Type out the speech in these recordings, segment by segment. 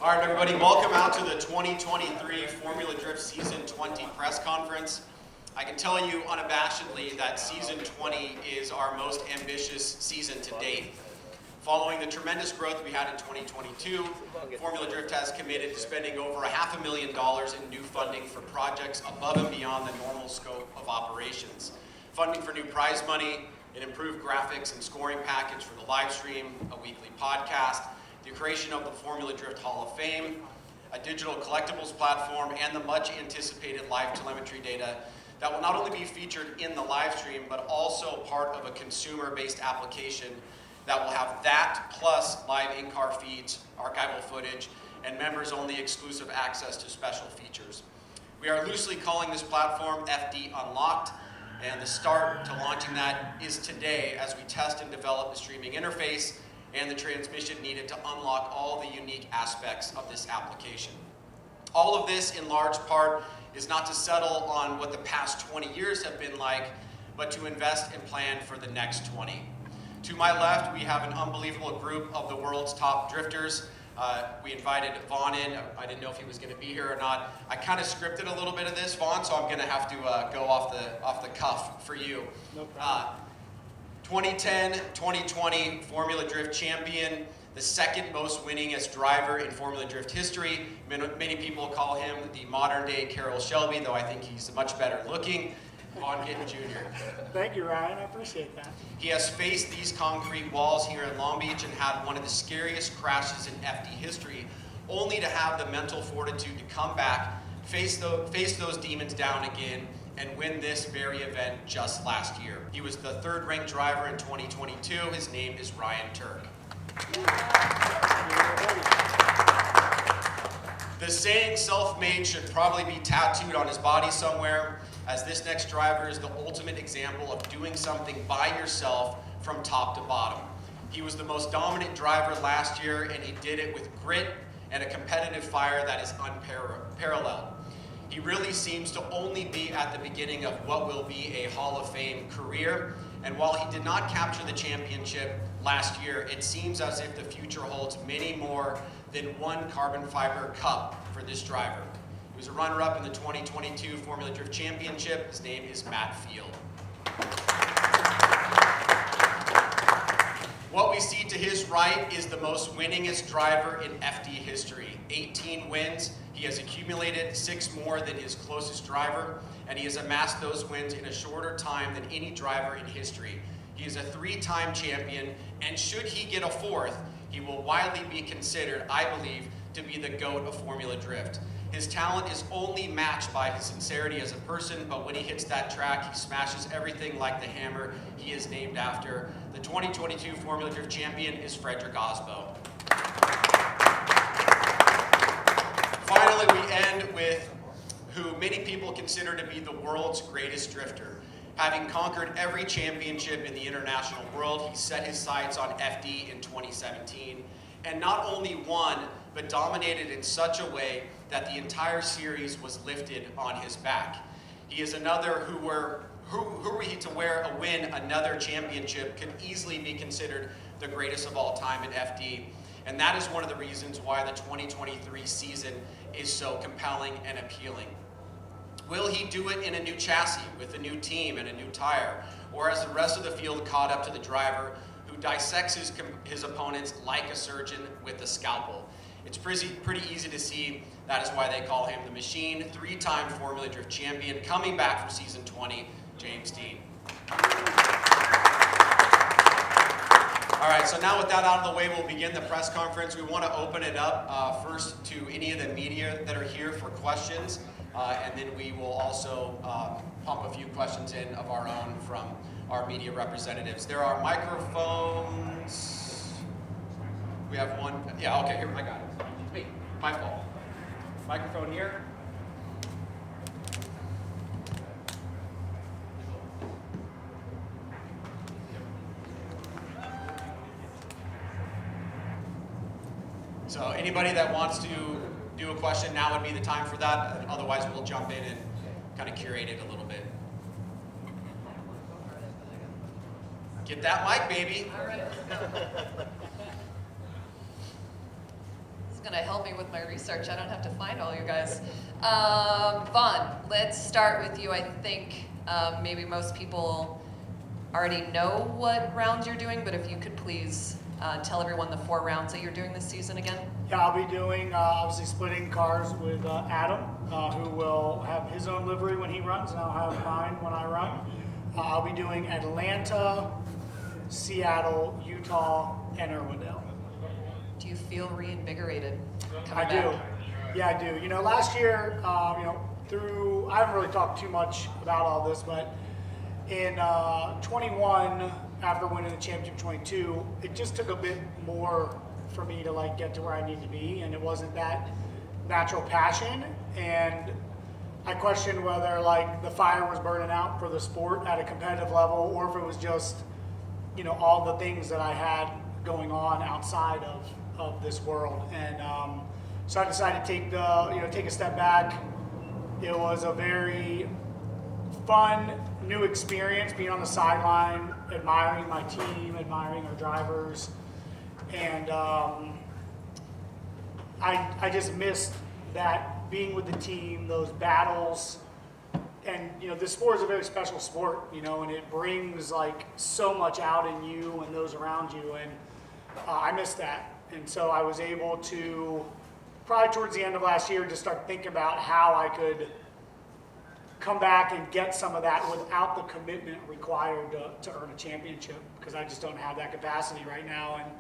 All right, everybody, welcome out to the 2023 Formula Drift Season 20 press conference. I can tell you unabashedly that Season 20 is our most ambitious season to date. Following the tremendous growth we had in 2022, Formula Drift has committed to spending over $500,000 in new funding for projects above and beyond the normal scope of operations. Funding for new prize money, an improved graphics and scoring package for the live stream, a weekly podcast, the creation of the Formula Drift Hall of Fame, a digital collectibles platform, and the much anticipated live telemetry data that will not only be featured in the live stream, but also part of a consumer-based application that will have that plus live in-car feeds, archival footage, and members-only exclusive access to special features. We are loosely calling this platform FD Unlocked, and the start to launching that is today as we test and develop the streaming interface and the transmission needed to unlock all the unique aspects of this application. All of this, in large part, is not to settle on what the past 20 years have been like, but to invest and plan for the next 20. To my left, we have an unbelievable group of the world's top drifters. We invited Vaughn in. I didn't know if he was going to be here or not. I kind of scripted a little bit of this, Vaughn, so I'm going to have to go off the cuff for you. No problem. 2010, 2020 Formula Drift champion, the second most winningest driver in Formula Drift history. Many people call him the modern day Carroll Shelby, though I think he's much better looking. Vaughn Gittin Jr. Thank you, Ryan. I appreciate that. He has faced these concrete walls here in Long Beach and had one of the scariest crashes in FD history, only to have the mental fortitude to come back, face those demons down again, and win this very event just last year. He was the third-ranked driver in 2022. His name is Ryan Turk. The saying self-made should probably be tattooed on his body somewhere, as this next driver is the ultimate example of doing something by yourself from top to bottom. He was the most dominant driver last year, and he did it with grit and a competitive fire that is unparalleled. He really seems to only be at the beginning of what will be a Hall of Fame career, and while he did not capture the championship last year, it seems as if the future holds many more than one carbon fiber cup for this driver. He was a runner-up in the 2022 Formula Drift Championship. His name is Matt Field. What we see to his right is the most winningest driver in FD history. 18 wins. He has accumulated 6 more than his closest driver, and he has amassed those wins in a shorter time than any driver in history. He is a 3-time champion, and should he get a 4th, he will widely be considered, I believe, to be the GOAT of Formula Drift. His talent is only matched by his sincerity as a person, but when he hits that track, he smashes everything like the hammer he is named after. The 2022 Formula Drift champion is Frederick Osbo. Finally, we end with who many people consider to be the world's greatest drifter. Having conquered every championship in the international world, he set his sights on FD in 2017, and not only won, but dominated in such a way that the entire series was lifted on his back. He is another who were he to wear a win another championship could easily be considered the greatest of all time in FD. And that is one of the reasons why the 2023 season is so compelling and appealing. Will he do it in a new chassis, with a new team and a new tire? Or as the rest of the field caught up to the driver who dissects his opponents like a surgeon with a scalpel? It's pretty easy to see that is why they call him the Machine, 3-time Formula Drift champion, coming back for Season 20, James Dean. All right, so now with that out of the way, we'll begin the press conference. We want to open it up first to any of the media that are here for questions, and then we will also pump a few questions in of our own from our media representatives. There are microphones. We have one. Yeah, okay, here, I got it. It's me, my fault. Microphone here. So anybody that wants to do a question, now would be the time for that. Otherwise, we'll jump in and kind of curate it a little bit. Get that mic, baby. All right, let's go. gonna help me with my research. I don't have to find all you guys. Vaughn, let's start with you. I think maybe most people already know what rounds you're doing, but if you could please tell everyone the 4 rounds that you're doing this season again. Yeah, I'll be doing, obviously splitting cars with Adam, who will have his own livery when he runs, and I'll have mine when I run. I'll be doing Atlanta, Seattle, Utah, and Irwindale. Do you feel reinvigorated I coming do. back? Yeah, I do. You know, last year, I haven't really talked too much about all this, but in 21, after winning the championship 22, it just took a bit more for me to like get to where I need to be, and it wasn't that natural passion. And I questioned whether like the fire was burning out for the sport at a competitive level, or if it was just, all the things that I had going on outside of this world. And so I decided to take a step back. It was a very fun, new experience being on the sideline, admiring my team, admiring our drivers, and I just missed that being with the team, those battles. And this sport is a very special sport, and it brings like so much out in you and those around you, and I missed that. And so I was able to, probably towards the end of last year, just start thinking about how I could come back and get some of that without the commitment required to earn a championship, because I just don't have that capacity right now. And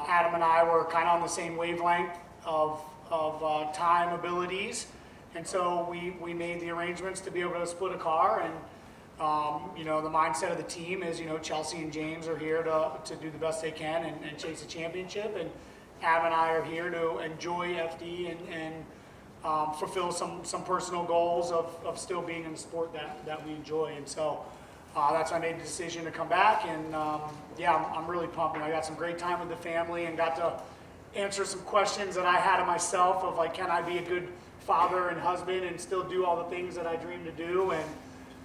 Adam and I were kind of on the same wavelength of time abilities, and so we made the arrangements to be able to split a car. And the mindset of the team is, Chelsea and James are here to do the best they can and chase a championship, and Adam and I are here to enjoy FD and fulfill some personal goals of still being in the sport that we enjoy. And so that's why I made the decision to come back. And I'm really pumped. I got some great time with the family and got to answer some questions that I had of myself of like, can I be a good father and husband and still do all the things that I dream to do? And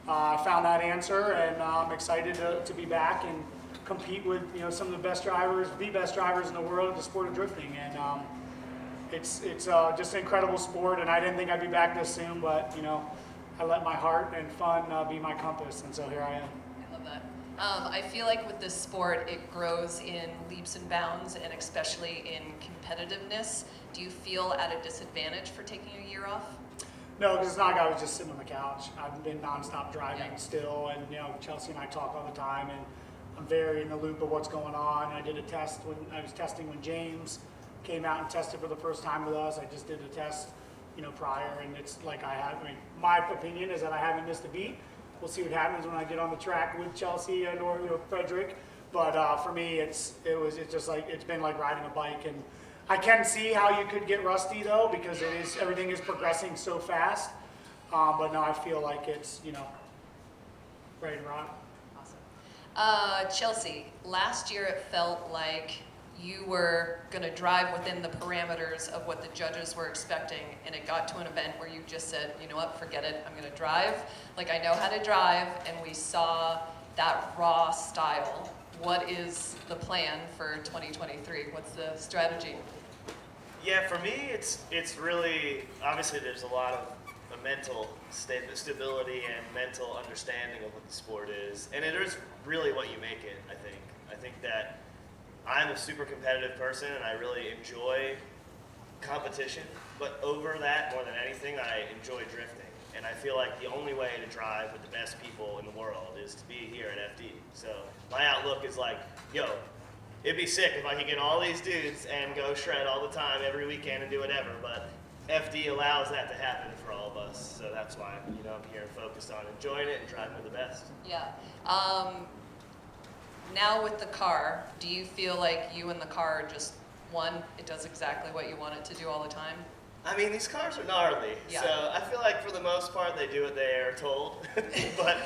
I found that answer, and I'm excited to be back and compete with some of the best drivers in the world in the sport of drifting. And it's just an incredible sport, and I didn't think I'd be back this soon, but I let my heart and fun be my compass, and so here I am. I love that. I feel like with this sport, it grows in leaps and bounds, and especially in competitiveness. Do you feel at a disadvantage for taking a year off? No, because it's not like I was just sitting on the couch. I've been nonstop driving still, and Chelsea and I talk all the time, and I'm very in the loop of what's going on. I did a test when I was testing when James came out and tested for the first time with us. I just did a test, prior, and it's like my opinion is that I haven't missed a beat. We'll see what happens when I get on the track with Chelsea and or Frederick. But for me, it's just like it's been like riding a bike, and I can see how you could get rusty though, because everything is progressing so fast. But no, I feel like it's ready to rock. Awesome. Chelsea, last year it felt like you were going to drive within the parameters of what the judges were expecting, and it got to an event where you just said, you know what, forget it, I'm going to drive like I know how to drive, and we saw that raw style. What is the plan for 2023? What's the strategy? Yeah, for me, it's really, obviously there's a lot of mental stability and mental understanding of what the sport is, and it is really what you make it, I think. I think that I'm a super competitive person, and I really enjoy competition, but over that, more than anything, I enjoy drifting. And I feel like the only way to drive with the best people in the world is to be here at FD. So my outlook is like, yo, it'd be sick if I could get all these dudes and go shred all the time every weekend and do whatever, but FD allows that to happen for all of us. So that's why I'm here and focused on enjoying it and driving with the best. Yeah. Now with the car, do you feel like you and the car are just one? It does exactly what you want it to do all the time? I mean, these cars are gnarly, Yeah. so I feel like for the most part they do what they are told. But,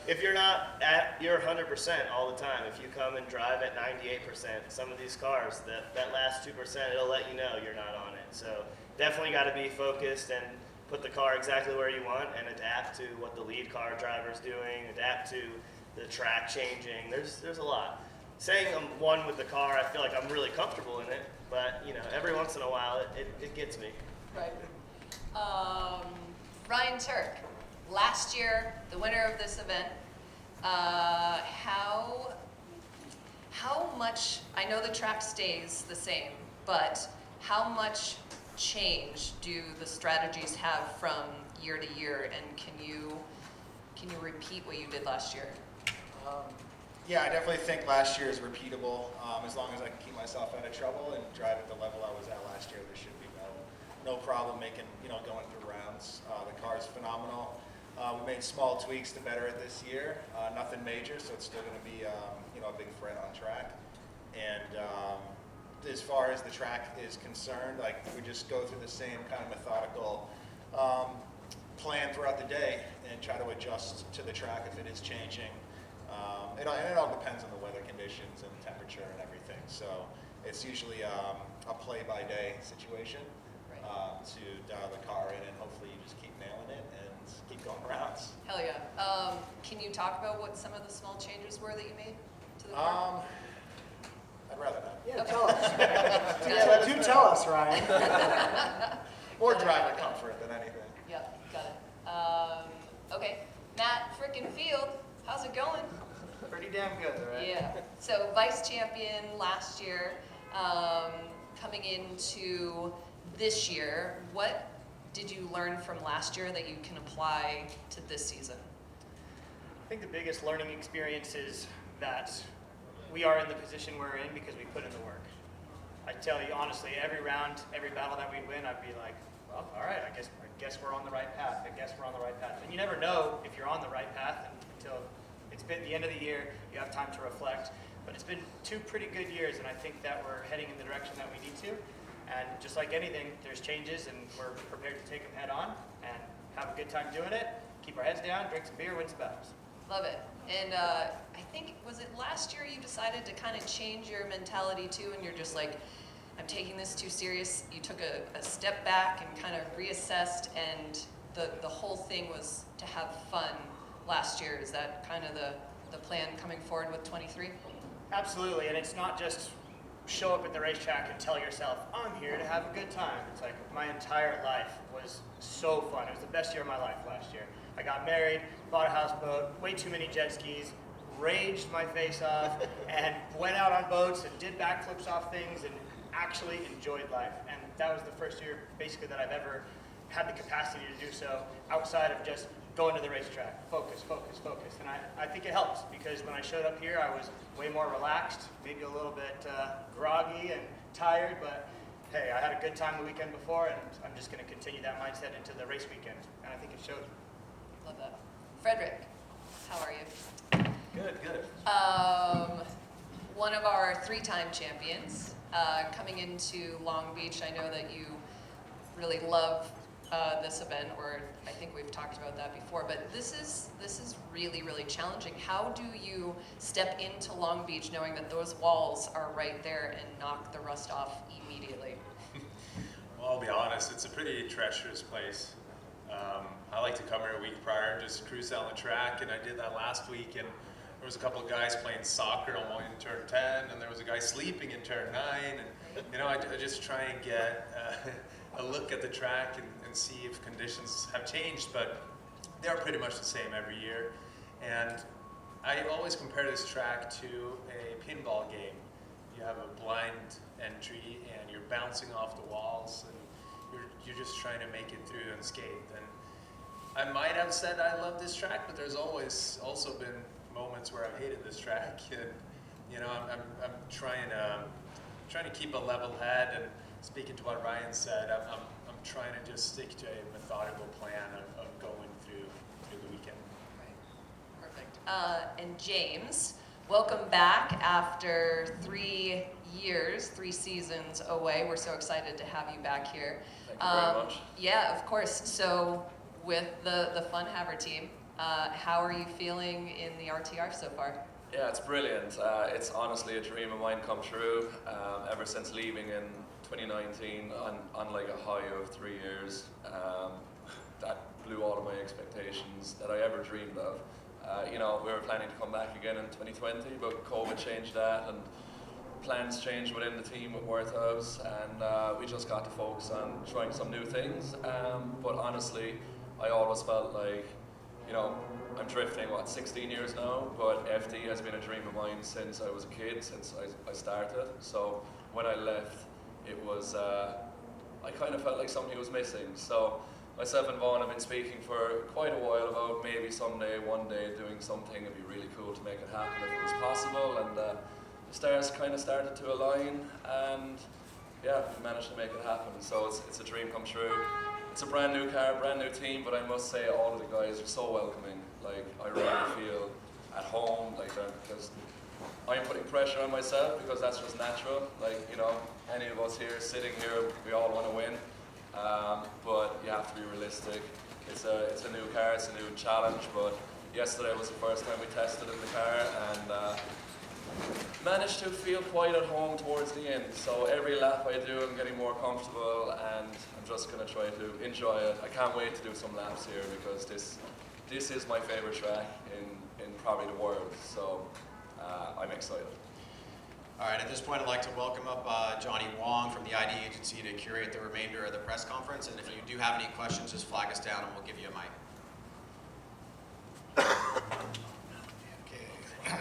if you're not at your 100% all the time, if you come and drive at 98%, some of these cars, that last 2%, it'll let you know you're not on it. So definitely got to be focused and put the car exactly where you want and adapt to what the lead car driver's doing, adapt to the track changing. There's a lot. saying I'm one with the car, I feel like I'm really comfortable in it. But you know, every once in a while, it gets me. Right. Ryan Turk, last year, the winner of this event. How much, I know the track stays the same, but how much change do the strategies have from year to year, and can you repeat what you did last year? Yeah, I definitely think last year is repeatable. As long as I can keep myself out of trouble and drive at the level I was at last year, there should be no problem making, going through rounds. The car is phenomenal. We made small tweaks to better it this year. Nothing major, so it's still going to be, a big threat on track. And as far as the track is concerned, like we just go through the same kind of methodical plan throughout the day and try to adjust to the track if it is changing. It all depends on the weather conditions and temperature and everything. So it's usually a play-by-day situation to dial the car in, and hopefully you just keep nailing it and keep going rounds. Hell yeah. Can you talk about what some of the small changes were that you made to the car? I'd rather not. Yeah, tell us. Do tell us, Ryan. More driver comfort than anything. Yeah, got it. Okay, Matt frickin' Field, how's it going? Pretty damn good, right? Yeah. So vice champion last year, coming into this year, what did you learn from last year that you can apply to this season? I think the biggest learning experience is that we are in the position we're in because we put in the work. I tell you honestly, every round, every battle that we win, I'd be like, well, all right, I guess we're on the right path. I guess we're on the right path. And you never know if you're on the right path until it's been the end of the year, you have time to reflect. But it's been 2 pretty good years, and I think that we're heading in the direction that we need to. And just like anything, there's changes, and we're prepared to take them head on and have a good time doing it, keep our heads down, drink some beer, win some battles. Love it. And I think, was it last year you decided to kind of change your mentality too, and you're just like, I'm taking this too serious. You took a step back and kind of reassessed, and the whole thing was to have fun last year. Is that kind of the plan coming forward with 23? Absolutely, and it's not just show up at the racetrack and tell yourself, I'm here to have a good time. It's like my entire life was so fun. It was the best year of my life last year. I got married, bought a houseboat, way too many jet skis, raged my face off, and went out on boats and did backflips off things and actually enjoyed life. And that was the first year basically that I've ever had the capacity to do so outside of just going to the racetrack. Focus, focus, focus. And I think it helps because when I showed up here, I was way more relaxed, maybe a little bit groggy and tired, but hey, I had a good time the weekend before, and I'm just going to continue that mindset into the race weekend, and I think it showed. Love that. Frederick, how are you? Good, good. One of our 3-time champions, coming into Long Beach. I know that you really love this event, or I think we've talked about that before, but this is really, really challenging. How do you step into Long Beach knowing that those walls are right there and knock the rust off immediately? Well, I'll be honest, it's a pretty treacherous place. I like to come here a week prior and just cruise down the track, and I did that last week, and there was a couple of guys playing soccer on in turn 10, and there was a guy sleeping in turn 9, and I just try and get a look at the track and see if conditions have changed, but they're pretty much the same every year. And I always compare this track to a pinball game. You have a blind entry and you're bouncing off the walls and you're just trying to make it through unscathed. And I might have said I love this track, but there's always also been moments where I've hated this track. And I'm trying to keep a level head, and speaking to what Ryan said, I'm trying to just stick to a methodical plan of going through the weekend. Right. Perfect. And James, welcome back after 3 years, 3 seasons away. We're so excited to have you back here. Thank you very much. Yeah, of course. So with the Fun Haver team, how are you feeling in the RTR so far? Yeah, it's brilliant. It's honestly a dream of mine come true. Ever since leaving in 2019 on like a high of 3 years, that blew all of my expectations that I ever dreamed of. You know, we were planning to come back again in 2020, but COVID changed that, and plans changed within the team with Worth House, and we just got to focus on trying some new things. But honestly, I always felt like, you know, I'm drifting, 16 years now, but FD has been a dream of mine since I was a kid, since I started. So when I left, it was, I kind of felt like something was missing. So myself and Vaughn have been speaking for quite a while about maybe someday, one day, doing something. It'd be really cool to make it happen if it was possible. And the stars kind of started to align, and yeah, we managed to make it happen. So it's a dream come true. It's a brand new car, brand new team, but I must say all of the guys are so welcoming. Like, I really feel at home, like, because I'm putting pressure on myself because that's just natural. Like, you know, any of us here, sitting here, we all want to win. But you have to be realistic. It's a new car, it's a new challenge, but yesterday was the first time we tested in the car, and managed to feel quite at home towards the end. So every lap I do, I'm getting more comfortable, and I'm just going to try to enjoy it. I can't wait to do some laps here because this is my favorite track in probably the world. So I'm excited. All right, at this point, I'd like to welcome up Johnny Wong from the ID agency to curate the remainder of the press conference. And if you do have any questions, just flag us down and we'll give you a mic. Okay.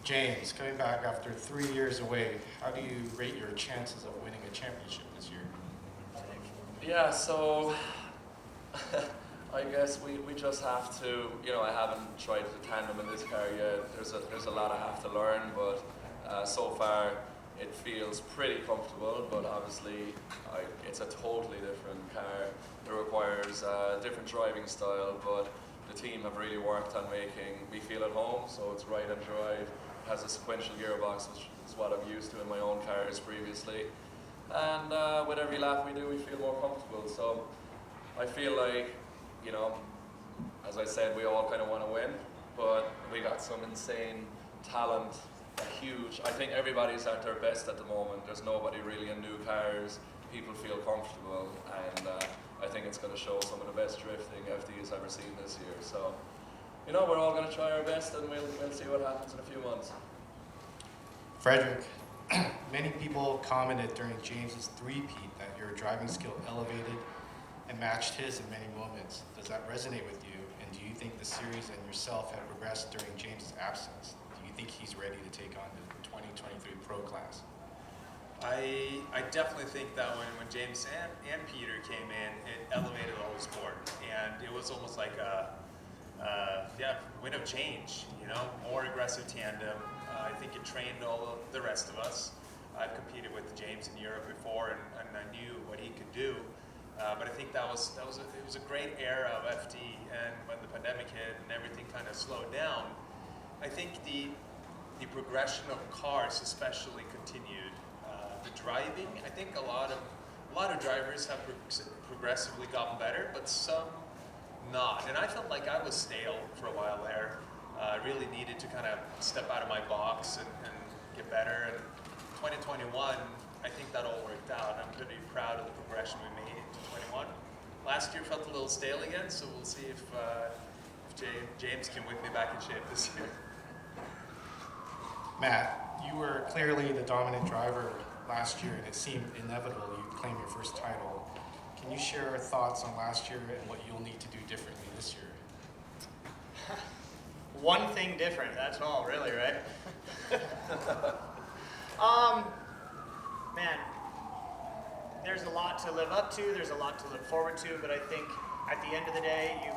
James, coming back after 3 years away, how do you rate your chances of winning a championship this year? Yeah, so I guess we just have to, you know, I haven't tried the tandem in this car yet. There's a lot I have to learn, but so far it feels pretty comfortable, but obviously it's a totally different car. It requires a different driving style, but the team have really worked on making me feel at home, so it's ride and drive. It has a sequential gearbox, which is what I'm used to in my own cars previously. And with every lap we do, we feel more comfortable. So I feel like, you know, as I said, we all kind of want to win, but we got some insane talent, huge. I think everybody's at their best at the moment. There's nobody really in new cars. People feel comfortable, and I think it's going to show some of the best drifting FD has ever seen this year. So, you know, we're all going to try our best, and we'll see what happens in a few months. Frederick, many people commented during James's three-peat that your driving skill elevated and matched his in many moments. Does that resonate with you? And do you think the series and yourself have progressed during James's absence? Do you think he's ready to take on the 2023 Pro class? I definitely think that when James and Peter came in, it elevated the whole sport, and it was almost like a wind of change. You know, more aggressive tandem. I think it trained all of the rest of us. I've competed with James in Europe before, and I knew what he could do. But I think it was a great era of FD, and when the pandemic hit and everything kind of slowed down, I think the progression of cars especially continued. The driving, I think a lot of drivers have progressively gotten better, but some not. And I felt like I was stale for a while there. I really needed to kind of step out of my box and get better. And 2021, I think that all worked out. I'm pretty proud of the progression we made into 21. Last year felt a little stale again, so we'll see if James can whip me back in shape this year. Matt, you were clearly the dominant driver last year, and it seemed inevitable you'd claim your first title. Can you share your thoughts on last year and what you'll need to do differently this year? One thing different, that's all, really, right? Man, there's a lot to live up to, there's a lot to look forward to, but I think at the end of the day,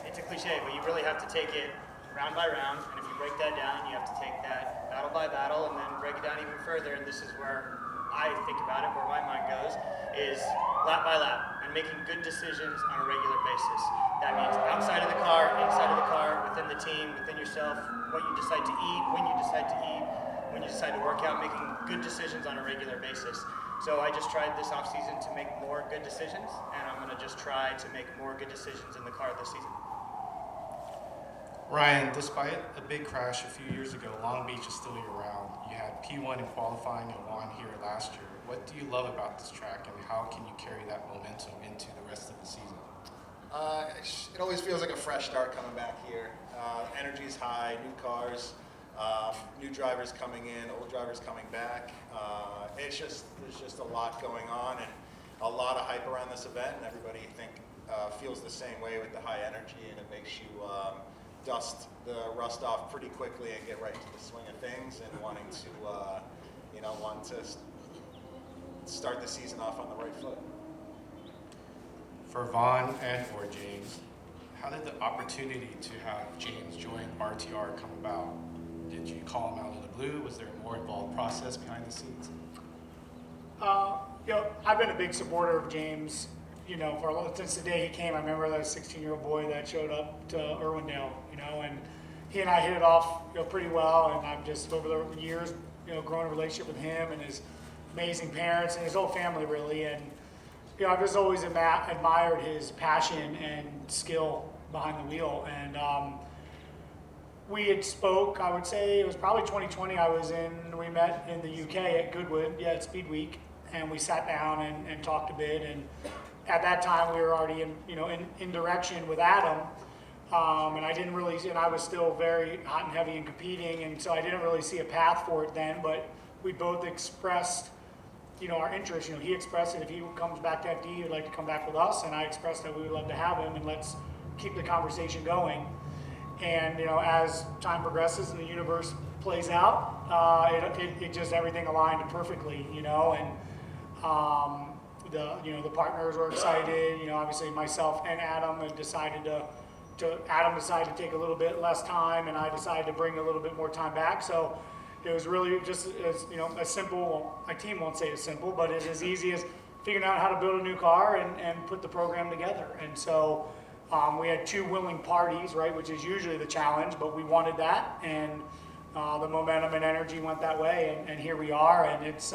it's a cliche, but you really have to take it round by round, and if you break that down, you have to take that battle by battle and then break it down even further, and this is where I think about it, where my mind goes, is lap by lap, and making good decisions on a regular basis. That means outside of the car, inside of the car, within the team, within yourself, what you decide to eat, when you decide to eat, when you decide to work out, making good decisions on a regular basis. So I just tried this off season to make more good decisions, and I'm going to just try to make more good decisions in the car this season. Ryan, despite a big crash a few years ago, Long Beach is still year-round. You had P1 in qualifying and won here last year. What do you love about this track, and how can you carry that momentum into the rest of the season? It always feels like a fresh start coming back here. Energy's high, new cars, new drivers coming in, old drivers coming back. There's just a lot going on and a lot of hype around this event, and everybody feels the same way with the high energy, and it makes you dust the rust off pretty quickly and get right into the swing of things and want to start the season off on the right foot. For Vaughn and or James, how did the opportunity to have James join RTR come about? Did you call him out of the blue? Was there a more involved process behind the scenes? I've been a big supporter of James, since the day he came. I remember that 16-year-old boy that showed up to Irwindale, and he and I hit it off, pretty well. And I've just over the years, grown a relationship with him and his amazing parents and his whole family, really. And I've just always admired his passion and skill behind the wheel. And we had spoke, I would say it was probably 2020. We met in the UK at Goodwood, at Speed Week, and we sat down and talked a bit. And at that time, we were already in direction with Adam, and I was still very hot and heavy in competing, and so I didn't really see a path for it then. But we both expressed, our interest. He expressed that if he comes back to FD, he'd like to come back with us, and I expressed that we would love to have him, and let's keep the conversation going. And as time progresses and the universe plays out, it just everything aligned perfectly. And the partners were excited. Obviously myself and Adam had decided Adam decided to take a little bit less time, and I decided to bring a little bit more time back. So it was really just as simple. Well, my team won't say it's simple, but it's as easy as figuring out how to build a new car and put the program together. And so we had two willing parties, right, which is usually the challenge, but we wanted that, and the momentum and energy went that way, and here we are. And it's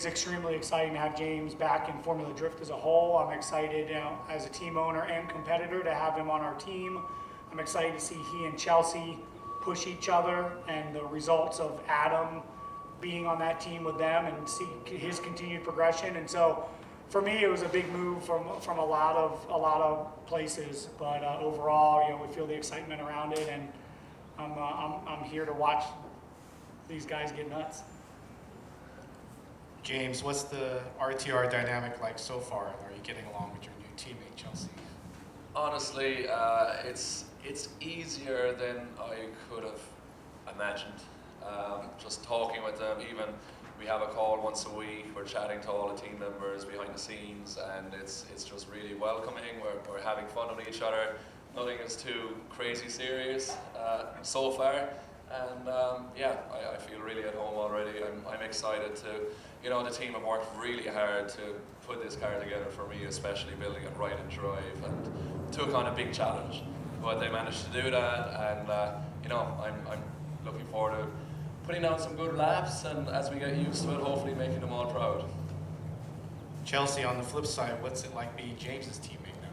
extremely exciting to have James back in Formula Drift as a whole. I'm excited, as a team owner and competitor, to have him on our team. I'm excited to see he and Chelsea push each other, and the results of Adam being on that team with them, and see his continued progression. And so for me, it was a big move from a lot of places, but overall, we feel the excitement around it, and I'm here to watch these guys get nuts. James, what's the RTR dynamic like so far? Are you getting along with your new teammate, Chelsea? Honestly, it's easier than I could have imagined. Just talking with them, even we have a call once a week. We're chatting to all the team members behind the scenes, and it's just really welcoming. We're having fun with each other. Nothing is too crazy serious so far, and I feel really at home already. I'm excited to. The team have worked really hard to put this car together for me, especially building it right in drive, and took on a big challenge. But they managed to do that, and I'm looking forward to putting down some good laps, and as we get used to it, hopefully making them all proud. Chelsea, on the flip side, what's it like being James's teammate now?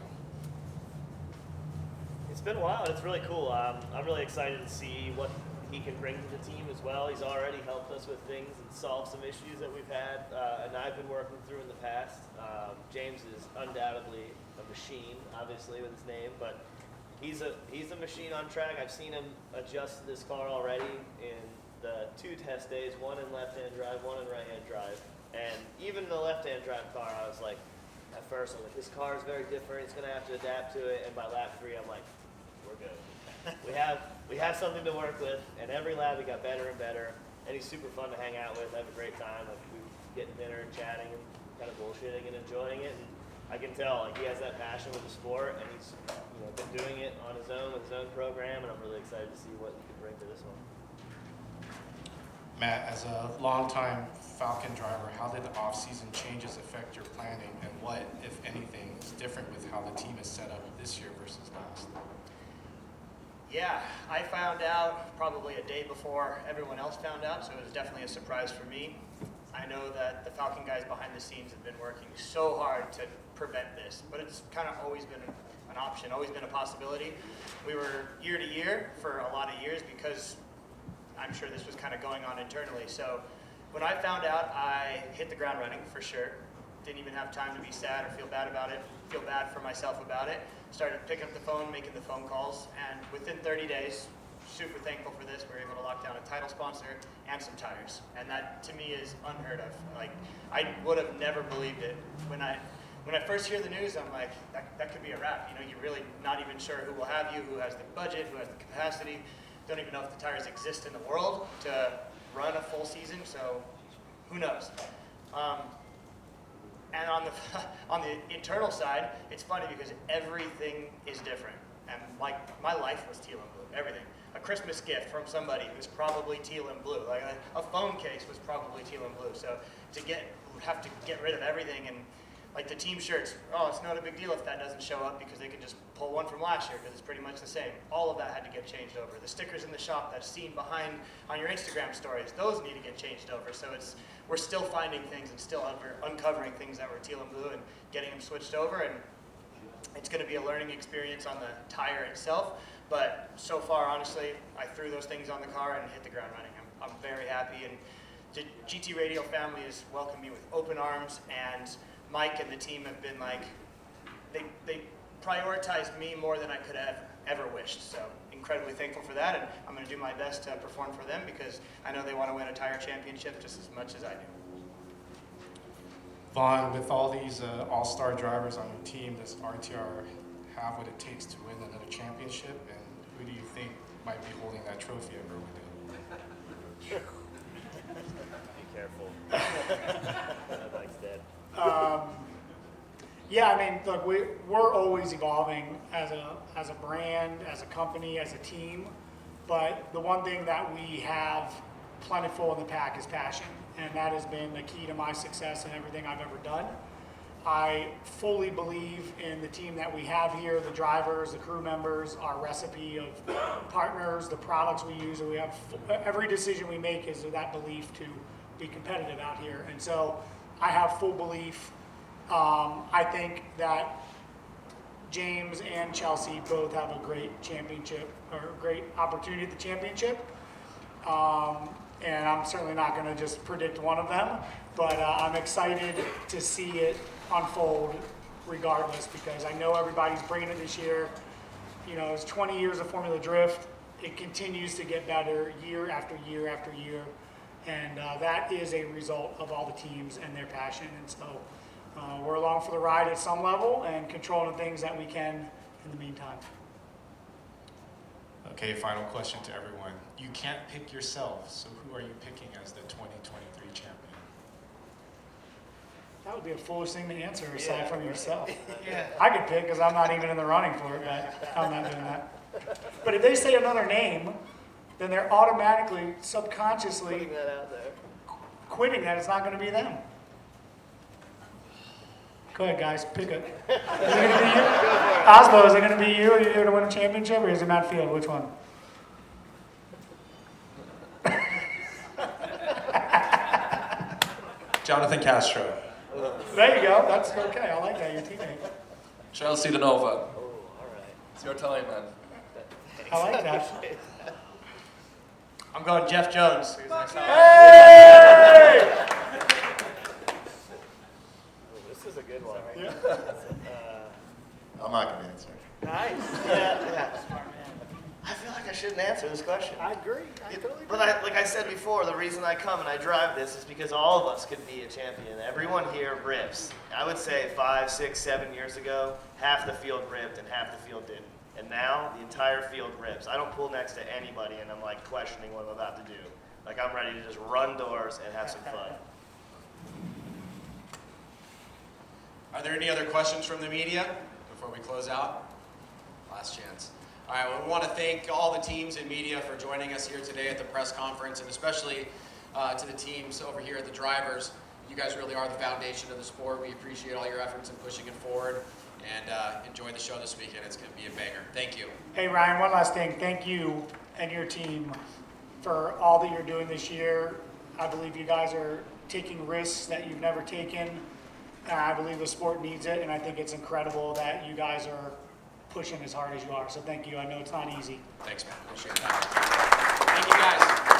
It's been a while, and it's really cool. I'm really excited to see what he can bring to the team as well. He's already helped us with things and solved some issues that we've had, and I've been working through in the past. James is undoubtedly a machine, obviously, with his name, but he's a machine on track. I've seen him adjust this car already in the 2 test days, one in left-hand drive, one in right-hand drive. And even the left-hand drive car, I was like, at first, I'm like, this car is very different. It's going to have to adapt to it. And by lap 3, I'm like, we're good. We have something to work with. And every lap, we got better and better. And he's super fun to hang out with. I have a great time. Like, we getting dinner and chatting and kind of bullshitting and enjoying it. And I can tell, like, he has that passion with the sport, and he's been doing it on his own with his own program. And I'm really excited to see what he can bring to this one. Matt, as a longtime Falcon driver, how did the off-season changes affect your planning, and what, if anything, is different with how the team is set up this year versus last? Yeah, I found out probably a day before everyone else found out, so it was definitely a surprise for me. I know that the Falcon guys behind the scenes have been working so hard to prevent this, but it's kind of always been an option, always been a possibility. We were year to year for a lot of years because I'm sure this was kind of going on internally. So when I found out, I hit the ground running for sure. didn't even have time to be sad or feel bad for myself about it. Started picking up the phone, making the phone calls, and within 30 days, super thankful for this, we were able to lock down a title sponsor and some tires. And that, to me, is unheard of. Like, I would have never believed it. When I first hear the news, I'm like, that could be a wrap. You know, you're really not even sure who will have you, who has the budget, who has the capacity. Don't even know if the tires exist in the world to run a full season, so who knows? And on the internal side, it's funny because everything is different. And like, my life was teal and blue, everything. A Christmas gift from somebody who's probably teal and blue. Like a phone case was probably teal and blue. So have to get rid of everything, and like the team shirts, oh, it's not a big deal if that doesn't show up because they can just pull one from last year because it's pretty much the same. All of that had to get changed over. The stickers in the shop that's seen behind on your Instagram stories, those need to get changed over. So we're still finding things and still uncovering things that were teal and blue and getting them switched over. And it's going to be a learning experience on the tire itself. But so far, honestly, I threw those things on the car and hit the ground running. I'm very happy, and the GT Radio family has welcomed me with open arms, and Mike and the team have been like, they prioritized me more than I could have ever wished. So incredibly thankful for that, and I'm going to do my best to perform for them because I know they want to win a tire championship just as much as I do. Vaughn, with all these all-star drivers on your team, does RTR have what it takes to win another championship? And who do you think might be holding that trophy at Irwindale? Be careful. That bike's dead. Yeah, I mean, look, we're always evolving as a brand, as a company, as a team. But the one thing that we have plentiful in the pack is passion. And that has been the key to my success in everything I've ever done. I fully believe in the team that we have here, the drivers, the crew members, our recipe of partners, the products we use. And we have every decision we make is with that belief to be competitive out here. And so I have full belief. I think that James and Chelsea both have a great championship or a great opportunity at the championship. And I'm certainly not going to just predict one of them, but I'm excited to see it unfold regardless because I know everybody's bringing it this year. You know, it's 20 years of Formula Drift. It continues to get better year after year after year, and that is a result of all the teams and their passion. And so we're along for the ride at some level and controlling the things that we can in the meantime. Okay, final question to everyone. You can't pick yourself, so who are you picking as the 2023 champion? That would be a foolish thing to answer aside from yourself. I could pick because I'm not even in the running for it, but I'm not doing that. But if they say another name, then they're automatically, subconsciously Putting that out there. quitting that it's not going to be them. Go ahead, guys, pick it. Is it going to be you? Osmo, is it going to be you? Are you going to win a championship, or is it Matt Field? Which one? Jonathan Castro. There you go. That's okay. I like that. Your teammate. Chelsea DeNova. Oh, all right. It's your time, man. I like that. I'm going Jeff Jones. Who's next on? Hey! This is a good one. Yeah. I'm not going to answer. Nice. Yeah. I feel like I shouldn't answer this question. I agree. I totally agree. But like I said before, the reason I come and I drive this is because all of us could be a champion. Everyone here rips. I would say 5, 6, 7 years ago, half the field ripped and half the field didn't. And now the entire field rips. I don't pull next to anybody and I'm like questioning what I'm about to do. Like I'm ready to just run doors and have some fun. Are there any other questions from the media before we close out? Last chance. All right, well, we want to thank all the teams and media for joining us here today at the press conference, and especially to the teams over here, the drivers. You guys really are the foundation of the sport. We appreciate all your efforts in pushing it forward, and enjoy the show this weekend. It's going to be a banger. Thank you. Hey, Ryan, one last thing. Thank you and your team for all that you're doing this year. I believe you guys are taking risks that you've never taken. I believe the sport needs it, and I think it's incredible that you guys are pushing as hard as you are. So thank you. I know it's not easy. Thanks, man. Appreciate that. Thank you, guys.